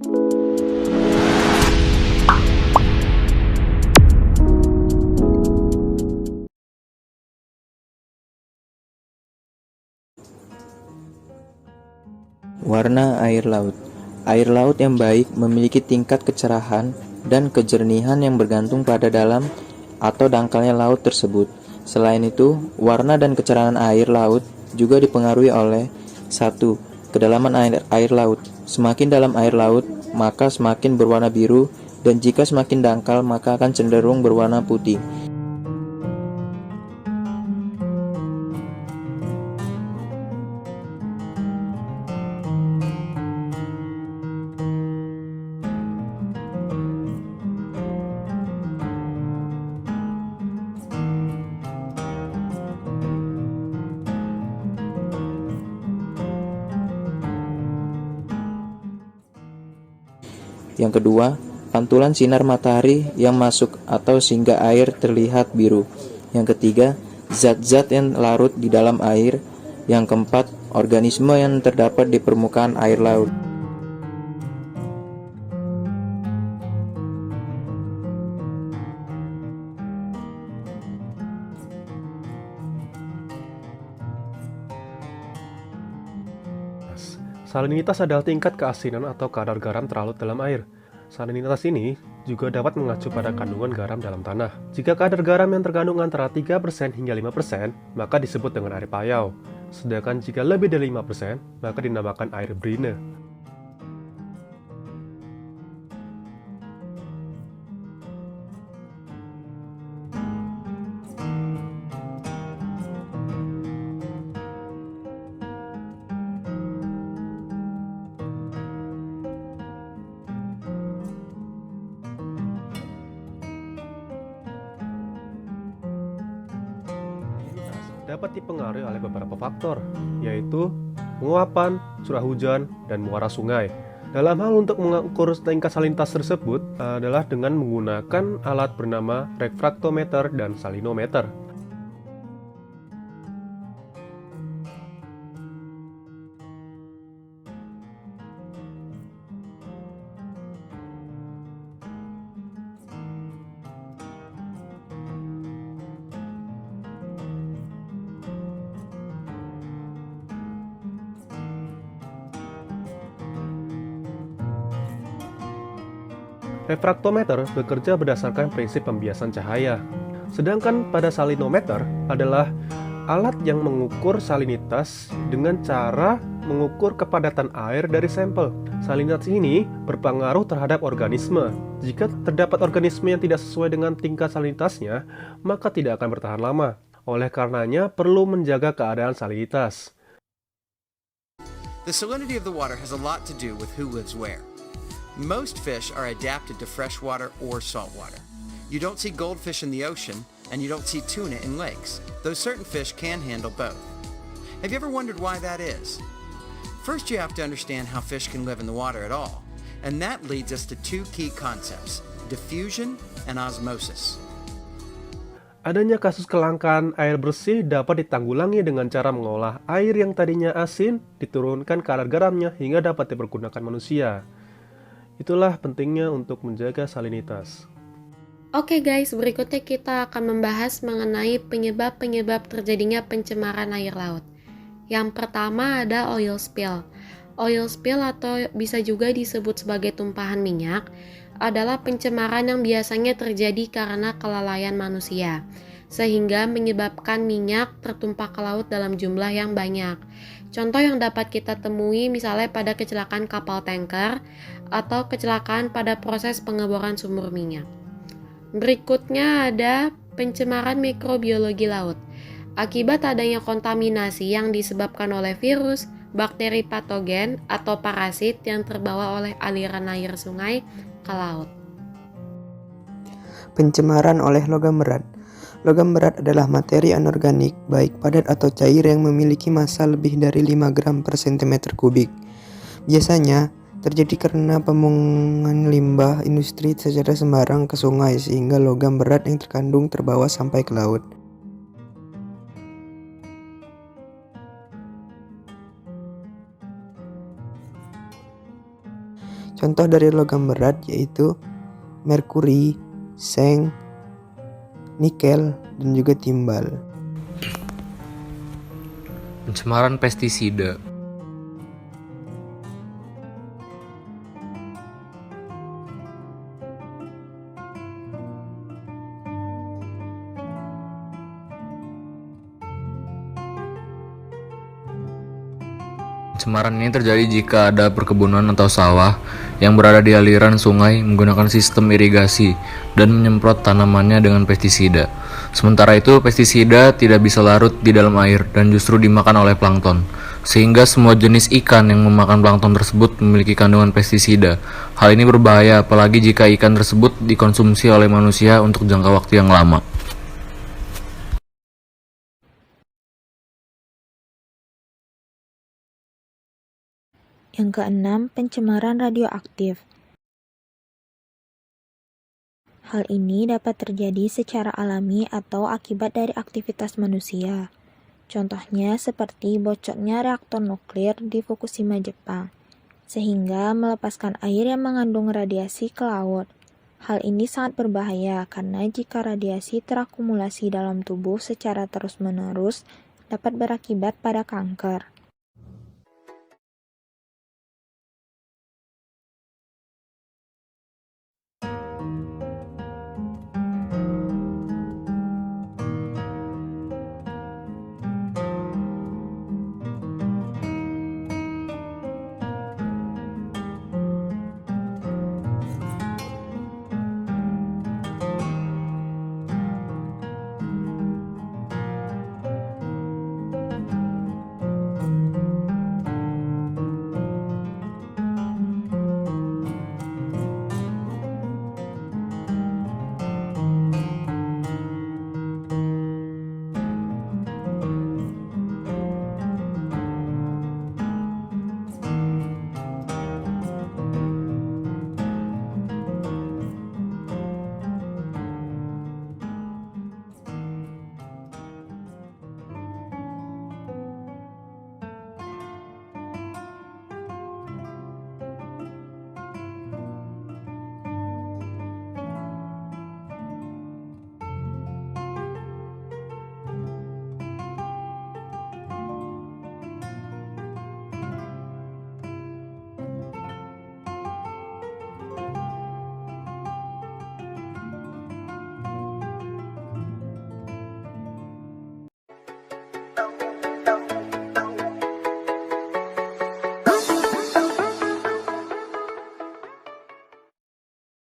Warna air laut. Air laut yang baik memiliki tingkat kecerahan dan kejernihan yang bergantung pada dalam atau dangkalnya laut tersebut. Selain itu, warna dan kecerahan air laut juga dipengaruhi oleh 1. Kedalaman air laut. Semakin dalam air laut, maka semakin berwarna biru, dan jika semakin dangkal, maka akan cenderung berwarna putih. Yang kedua, pantulan sinar matahari yang masuk atau sehingga air terlihat biru. Yang ketiga, zat-zat yang larut di dalam air. Yang keempat, organisme yang terdapat di permukaan air laut. Salinitas adalah tingkat keasinan atau kadar garam terlarut dalam air. Salinitas ini juga dapat mengacu pada kandungan garam dalam tanah. Jika kadar garam yang terkandung antara 3% hingga 5%, maka disebut dengan air payau. Sedangkan jika lebih dari 5%, maka dinamakan air brine. Dapat dipengaruhi oleh beberapa faktor, yaitu penguapan, curah hujan, dan muara sungai. Dalam hal untuk mengukur tingkat salinitas tersebut adalah dengan menggunakan alat bernama refraktometer dan salinometer. Refraktometer bekerja berdasarkan prinsip pembiasan cahaya. Sedangkan pada salinometer adalah alat yang mengukur salinitas dengan cara mengukur kepadatan air dari sampel. Salinitas ini berpengaruh terhadap organisme. Jika terdapat organisme yang tidak sesuai dengan tingkat salinitasnya, maka tidak akan bertahan lama. Oleh karenanya, perlu menjaga keadaan salinitas. The salinity of the water has a lot to do with who lives where. Most fish are adapted to freshwater or saltwater. You don't see goldfish in the ocean, and you don't see tuna in lakes, though certain fish can handle both. Have you ever wondered why that is? First, you have to understand how fish can live in the water at all, and that leads us to two key concepts, diffusion and osmosis. Adanya kasus kelangkaan air bersih dapat ditanggulangi dengan cara mengolah air yang tadinya asin, diturunkan kadar garamnya hingga dapat dipergunakan manusia. Itulah pentingnya untuk menjaga salinitas. Oke guys, berikutnya kita akan membahas mengenai penyebab-penyebab terjadinya pencemaran air laut. Yang pertama ada oil spill. Oil spill atau bisa juga disebut sebagai tumpahan minyak adalah pencemaran yang biasanya terjadi karena kelalaian manusia, sehingga menyebabkan minyak tertumpah ke laut dalam jumlah yang banyak. Contoh yang dapat kita temui misalnya pada kecelakaan kapal tanker atau kecelakaan pada proses pengeboran sumur minyak. Berikutnya ada pencemaran mikrobiologi laut. Akibat adanya kontaminasi yang disebabkan oleh virus, bakteri patogen, atau parasit yang terbawa oleh aliran air sungai ke laut. Pencemaran oleh logam berat. Logam berat adalah materi anorganik, baik padat atau cair yang memiliki massa lebih dari 5 gram per cm kubik. Biasanya terjadi karena pembuangan limbah industri secara sembarang ke sungai sehingga logam berat yang terkandung terbawa sampai ke laut. Contoh dari logam berat yaitu merkuri, seng, nikel, dan juga timbal. Pencemaran pestisida. Pencemaran ini terjadi jika ada perkebunan atau sawah yang berada di aliran sungai menggunakan sistem irigasi dan menyemprot tanamannya dengan pestisida. Sementara itu, pestisida tidak bisa larut di dalam air dan justru dimakan oleh plankton, sehingga semua jenis ikan yang memakan plankton tersebut memiliki kandungan pestisida. Hal ini berbahaya apalagi jika ikan tersebut dikonsumsi oleh manusia untuk jangka waktu yang lama. Yang keenam, pencemaran radioaktif. Hal ini dapat terjadi secara alami atau akibat dari aktivitas manusia. Contohnya seperti bocornya reaktor nuklir di Fukushima, Jepang, sehingga melepaskan air yang mengandung radiasi ke laut. Hal ini sangat berbahaya karena jika radiasi terakumulasi dalam tubuh secara terus-menerus dapat berakibat pada kanker.